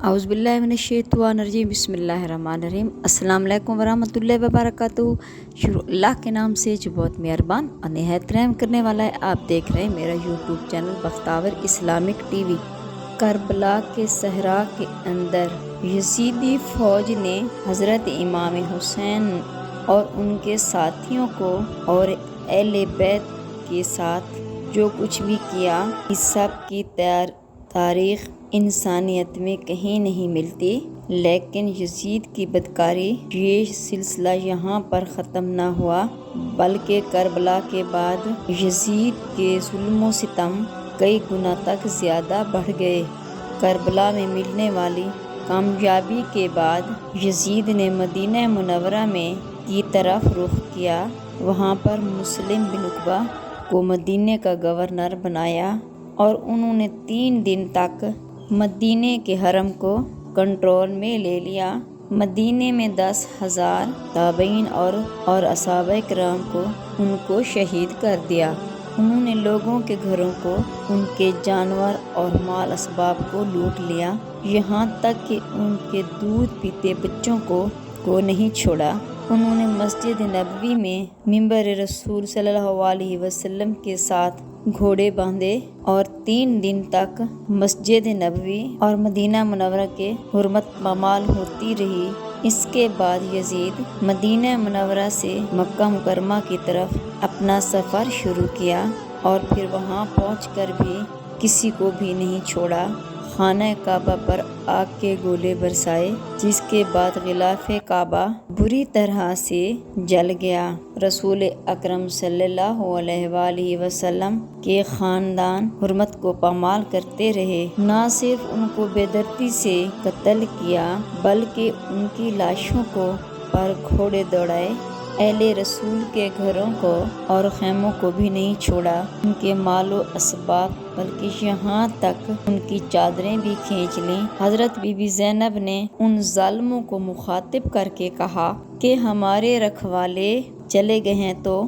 اعوذ باللہ من الشیطان الرجیم، بسم اللہ الرحمن الرحیم۔ السلام علیکم ورحمۃ اللہ وبرکاتہ۔ شروع اللہ کے نام سے جو بہت مہربان اور نہایت رحم کرنے والا ہے۔ آپ دیکھ رہے ہیں میرا یوٹیوب چینل بختاور اسلامک ٹی وی۔ کربلا کے صحرا کے اندر یزیدی فوج نے حضرت امام حسین اور ان کے ساتھیوں کو اور اہل بیت کے ساتھ جو کچھ بھی کیا، اس سب کی تاریخ انسانیت میں کہیں نہیں ملتی۔ لیکن یزید کی بدکاری یہ سلسلہ یہاں پر ختم نہ ہوا، بلکہ کربلا کے بعد یزید کے ظلم و ستم کئی گنا تک زیادہ بڑھ گئے۔ کربلا میں ملنے والی کامیابی کے بعد یزید نے مدینہ منورہ میں کی طرف رخ کیا۔ وہاں پر مسلم بن عقبہ کو مدینہ کا گورنر بنایا اور انہوں نے 3 دن تک مدینہ کے حرم کو کنٹرول میں لے لیا۔ مدینہ میں 10,000 تابعین اور اصحابہ کرام کو شہید کر دیا۔ انہوں نے لوگوں کے گھروں کو، ان کے جانور اور مال اسباب کو لوٹ لیا، یہاں تک کہ ان کے دودھ پیتے بچوں کو نہیں چھوڑا۔ انہوں نے مسجد نبوی میں ممبر رسول صلی اللہ علیہ وسلم کے ساتھ گھوڑے باندھے اور 3 دن تک مسجد نبوی اور مدینہ منورہ کے حرمت پامال ہوتی رہی۔ اس کے بعد یزید مدینہ منورہ سے مکہ مکرمہ کی طرف اپنا سفر شروع کیا اور پھر وہاں پہنچ کر بھی کسی کو بھی نہیں چھوڑا۔ خانہ کعبہ پر آگ کے گولے برسائے، جس کے بعد غلاف کعبہ بری طرح سے جل گیا۔ رسول اکرم صلی اللہ علیہ وآلہ وسلم کے خاندان حرمت کو پامال کرتے رہے۔ نہ صرف ان کو بے دردی سے قتل کیا، بلکہ ان کی لاشوں پر گھوڑے دوڑائے۔ اہل رسول کے گھروں کو اور خیموں کو بھی نہیں چھوڑا، ان کے مال و اسباب، بلکہ یہاں تک ان کی چادریں بھی کھینچ لیں۔ حضرت بی بی زینب نے ان ظالموں کو مخاطب کر کے کہا کہ ہمارے رکھوالے چلے گئے ہیں تو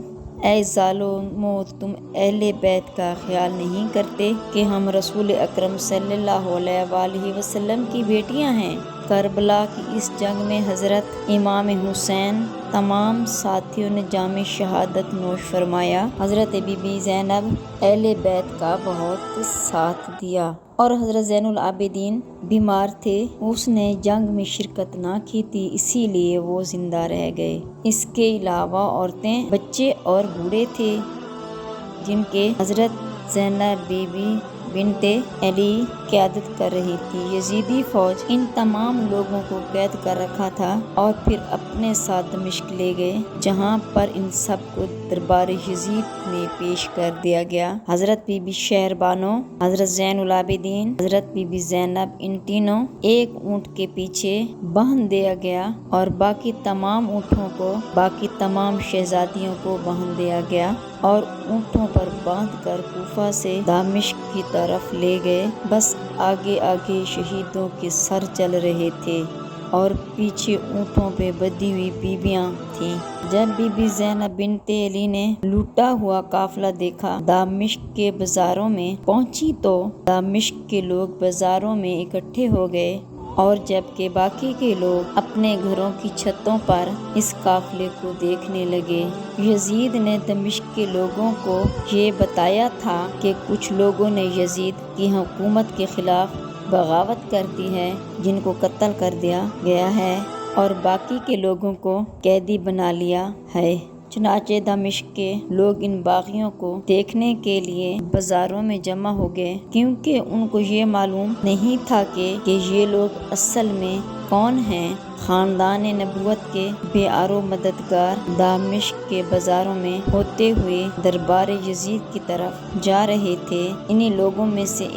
اے ظالمو، تم اہل بیت کا خیال نہیں کرتے کہ ہم رسول اکرم صلی اللہ علیہ وآلہ وسلم کی بیٹیاں ہیں۔ کربلا کی اس جنگ میں حضرت امام حسین تمام ساتھیوں نے جام شہادت نوش فرمایا۔ حضرت بی بی زینب اہل بیت کا بہت ساتھ دیا اور حضرت زین العابدین بیمار تھے، اس نے جنگ میں شرکت نہ کی تھی، اسی لیے وہ زندہ رہ گئے۔ اس کے علاوہ عورتیں، بچے اور بوڑھے تھے جن کے حضرت زینب بی بی بنت علی قیادت کر رہی تھی۔ یزیدی فوج ان تمام لوگوں کو قید کر رکھا تھا اور پھر اپنے ساتھ دمشق لے گئے، جہاں پر ان سب کو دربار یزید میں پیش کر دیا گیا۔ حضرت بی بی شہربانو، حضرت زین العابدین، حضرت بی بی زینب، ان تینوں ایک اونٹ کے پیچھے باندھ دیا گیا اور باقی تمام اونٹوں کو، باقی تمام شہزادیوں کو باندھ دیا گیا اور اونٹوں پر باندھ کر کوفہ سے دمشق کی طرف لے گئے۔ بس آگے آگے شہیدوں کے سر چل رہے تھے اور پیچھے اونٹوں پہ بدی ہوئی بیویاں تھیں۔ جب بی بی زینب بنت علی نے لوٹا ہوا قافلہ دیکھا، دمشق کے بازاروں میں پہنچی تو دمشق کے لوگ بازاروں میں اکٹھے ہو گئے اور جبکہ باقی کے لوگ اپنے گھروں کی چھتوں پر اس قافلے کو دیکھنے لگے۔ یزید نے دمشق کے لوگوں کو یہ بتایا تھا کہ کچھ لوگوں نے یزید کی حکومت کے خلاف بغاوت کر دی ہے، جن کو قتل کر دیا گیا ہے اور باقی کے لوگوں کو قیدی بنا لیا ہے۔ چنانچہ دمشق کے لوگ ان باغیوں کو دیکھنے کے لیے بازاروں میں جمع ہو گئے، کیونکہ ان کو یہ معلوم نہیں تھا کہ یہ لوگ اصل میں کون ہیں۔ خاندان نبوت کے بے آرو مددگار دمشق کے بازاروں میں ہوتے ہوئے دربار یزید کی طرف جا رہے تھے۔ انہی لوگوں میں سے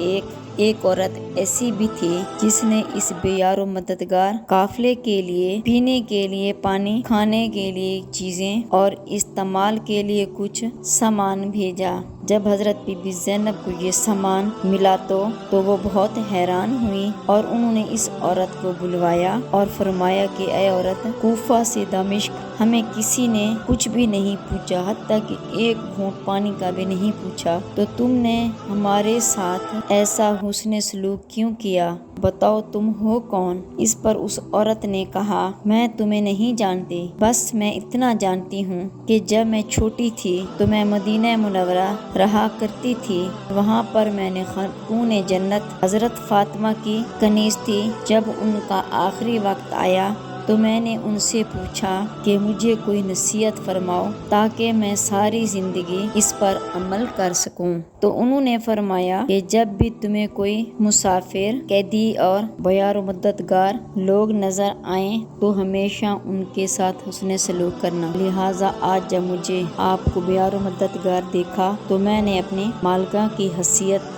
ایک عورت ایسی بھی تھی جس نے اس بے یارو مددگار قافلے کے لیے پینے کے لیے پانی، کھانے کے لیے چیزیں اور استعمال کے لیے کچھ سامان بھیجا۔ جب حضرت بی بی زینب کو یہ سامان ملا تو وہ بہت حیران ہوئی اور انہوں نے اس عورت کو بلوایا اور فرمایا کہ اے عورت، کوفہ سے دمشق ہمیں کسی نے کچھ بھی نہیں پوچھا، حتیٰ کہ ایک گھونٹ پانی کا بھی نہیں پوچھا، تو تم نے ہمارے ساتھ ایسا حسن سلوک کیوں کیا؟ बताओ तुम हो कौन? इस पर उस औरत ने कहा, मैं तुम्हें नहीं जानती, बस मैं इतना जानती हूँ कि जब मैं छोटी थी तो मैं मदीना मुनव्वरा रहा करती थी। वहाँ पर मैंने खातून जन्नत हजरत फातिमा की कनीज थी। जब उनका आखिरी वक्त आया तो मैंने उनसे पूछा कि मुझे कोई नसीहत फरमाओ ताकि मैं सारी जिंदगी इस पर अमल कर सकूं। तो उन्होंने फरमाया कि जब भी तुम्हें कोई मुसाफिर, कैदी और बयार मददगार लोग नजर आए तो हमेशा उनके साथ हुस्न सलूक करना। लिहाजा आज जब मुझे आपको बयार मददगार देखा तो मैंने अपनी मालिका की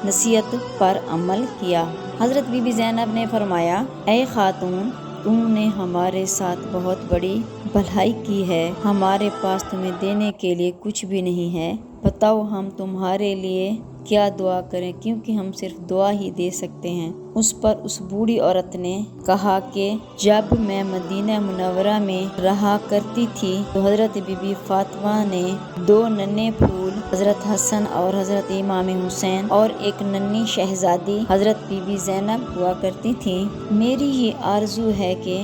नसीहत पर अमल किया। हजरत बीबी ज़ैनब ने फरमाया, ऐ खातून, तुमने हमारे साथ बहुत बड़ी भलाई की है। हमारे पास तुम्हें देने के लिए कुछ भी नहीं है। बताओ हम तुम्हारे लिए क्या दुआ करें, क्योंकि हम सिर्फ दुआ ही दे सकते हैं। उस पर उस बूढ़ी औरत ने कहा कि जब मैं मदीना मुनव्वरा में रहा करती थी तो हजरत बीबी फातिमा ने 2 नन्हे फूल हजरत हसन और हजरत इमाम हुसैन और एक नन्ही शहजादी हजरत बीबी ज़ैनब हुआ करती थी। मेरी ये आरजू है कि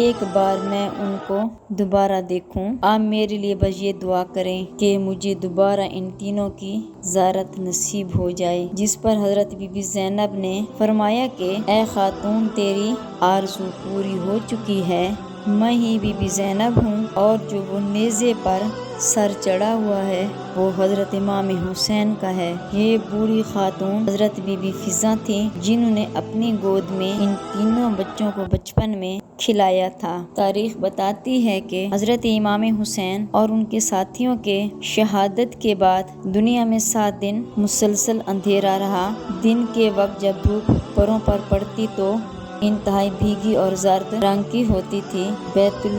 एक बार मैं उनको दोबारा देखूं। आप मेरे लिए बस ये दुआ करें कि मुझे दोबारा इन तीनों की ज़ियारत नसीब हो जाए। जिस पर हजरत बीबी ज़ैनब ने फरमाया कि ऐ खातून, तेरी आरज़ू पूरी हो चुकी है। मैं ही बीबी ज़ैनब हूँ और जो वो नेज़े पर सर चढ़ा हुआ है वो हजरत इमाम हुसैन का है। ये बूढ़ी खातून हजरत बीबी फिजा थी जिन्होंने अपनी गोद में इन तीनों बच्चों को बचपन में खिलाया था। तारीख बताती है कि हजरत इमाम हुसैन और उनके साथियों के शहादत के बाद दुनिया में 7 दिन मुसलसल अंधेरा रहा। दिन के वक्त जब धूप परों पर पड़ती तो इंतहाई भीगी और जर्द रंग की होती थी। बैतुल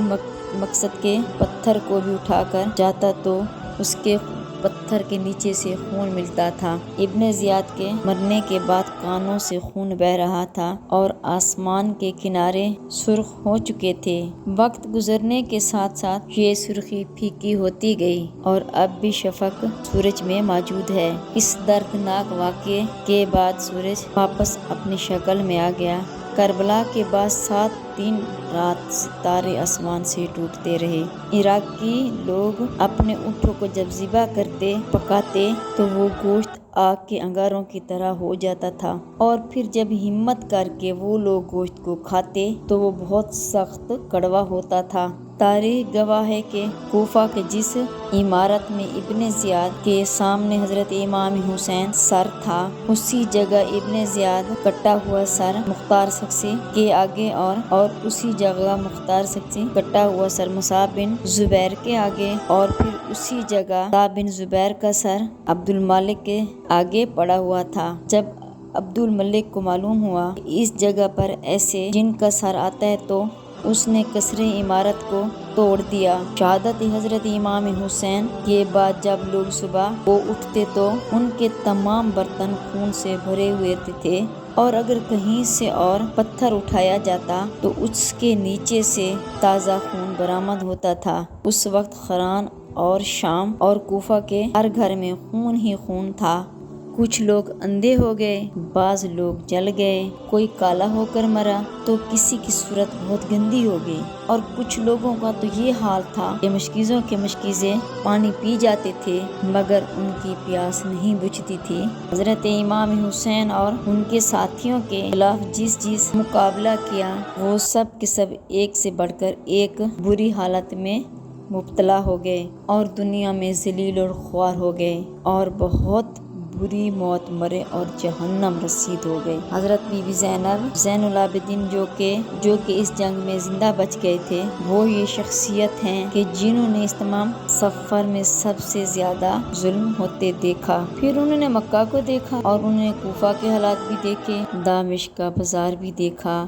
मकसद के पत्थर को भी उठाकर जाता तो उसके पत्थर के नीचे से खून मिलता था। इब्ने ज़ियाद के मरने के बाद कानों से खून बह रहा था और आसमान के किनारे सुर्ख हो चुके थे। वक्त गुजरने के साथ साथ ये सुर्खी फीकी होती गई और अब भी शफक सूरज में मौजूद है। इस दर्दनाक वाक़े के बाद सूरज वापस अपनी शक्ल में आ गया। करबला के बाद 7 दिन रात सितारे आसमान से टूटते रहे। इराकी लोग अपने ऊँटों को जब ज़िबा करते पकाते तो वो गोश्त आग के अंगारों की तरह हो जाता था और फिर जब हिम्मत करके वो लोग गोश्त को खाते तो वो बहुत सख्त कड़वा होता था। तारीख गवाह है कि कोफा के जिस इमारत में इब्ने ज़ियाद के सामने हजरत इमाम हुसैन सर था, उसी जगह इब्ने ज़ियाद कटा हुआ सर मुख्तार सक्सी के आगे और उसी जगह मुख्तार सक्सी कटा हुआ सर मुसाब बिन जुबैर के आगे और फिर उसी जगह मुसाब बिन जुबैर का सर अब्दुल मालिक के आगे पड़ा हुआ था। जब अब्दुल मलिक को मालूम हुआ कि इस जगह पर ऐसे जिनका सर आता है तो उसने कसरे इमारत को तोड़ दिया। शहादत हजरत इमाम हुसैन के बाद जब लोग सुबह को उठते तो उनके तमाम बर्तन खून से भरे हुए थे और अगर कहीं से और पत्थर उठाया जाता तो उसके नीचे से ताज़ा खून बरामद होता था। उस वक्त खरान और शाम और कोफा के हर घर में खून ही खून था। कुछ लोग अंधे हो गए, बाज लोग जल गए, कोई काला होकर मरा तो किसी की सूरत बहुत गंदी हो गई और कुछ लोगों का तो ये हाल था कि मशकीज़ों के मशकीज़े पानी पी जाते थे मगर उनकी प्यास नहीं बुझती थी। हजरत इमाम हुसैन और उनके साथियों के खिलाफ जिस मुकाबला किया वो सब के सब एक से बढ़कर एक बुरी हालत में मुब्तला हो गए और दुनिया में ज़लील और ख्वार हो गए और बहुत बुरी मौत मरे और जहन्नम रसीद हो गए। हजरत बीबी ज़ैनब ज़ैनुल आबिदीन जो के इस जंग में जिंदा बच गए थे, वो ये शख्सियत हैं कि जिन्होंने इस तमाम सफ़र में सबसे ज़्यादा जुल्म होते देखा। फिर उन्होंने मक्का को देखा और उन्होंने कोफा के हालात भी देखे, दामिश्क का बाजार भी देखा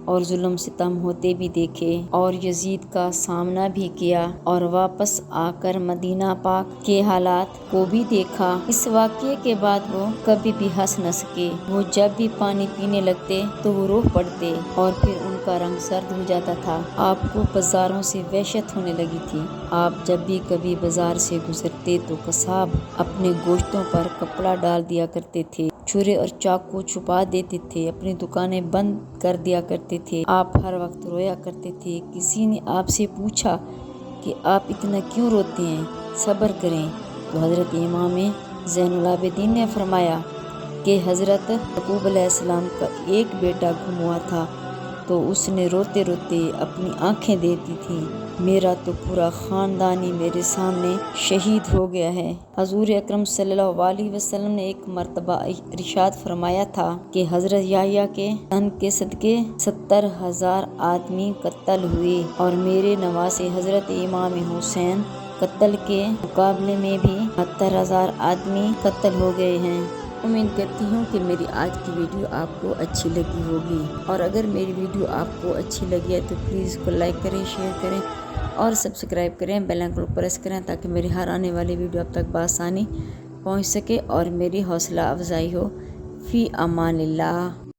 और जुल्म सितम होते भी देखे और यजीद का सामना भी किया और वापस आकर मदीना पाक के हालात को भी देखा। इस वाक़ये के बाद वो कभी भी हंस न सके। वो जब भी पानी पीने लगते तो वो रो पड़ते और फिर उनका रंग सर्द हो जाता था। आपको बाजारों से वहशत होने लगी थी। आप जब भी कभी बाजार से गुजरते तो कसाब अपने गोश्तों पर कपड़ा डाल दिया करते थे छुरे और चाकू छुपा देते थे, अपनी दुकानें बंद कर दिया करते थे। आप हर वक्त रोया करते थे। किसी ने आपसे पूछा कि आप इतना क्यों रोते हैं, सब्र करें। तो हज़रत इमाम ज़ैनुल आबिदीन ने फरमाया कि हज़रत याकूब अलैहिस्सलाम का एक बेटा गुम हुआ था तो उसने रोते रोते अपनी आंखें दे दी थी। मेरा तो पूरा ख़ानदान ही मेरे सामने शहीद हो गया है। हज़ूर अकरम सल्लल्लाहु अलैहि वसल्लम ने एक मरतबा इरशाद फरमाया था कि हज़रत याह्या के तन के सदके 70,000 आदमी कत्ल हुए और मेरे नवासे हज़रत इमाम हुसैन कत्ल के मुकाबले में भी 70,000 आदमी कत्ल हो गए हैं। उम्मीद करती हूँ कि मेरी आज की वीडियो आपको अच्छी लगी होगी, और अगर मेरी वीडियो आपको अच्छी लगी है तो प्लीज़ इसको लाइक करें, शेयर करें और सब्सक्राइब करें, बेल आइकन को प्रेस करें ताकि मेरी हर आने वाली वीडियो आप तक बआसानी पहुँच सके और मेरी हौसला अफजाई हो। फ़ी अमानिल्लाह।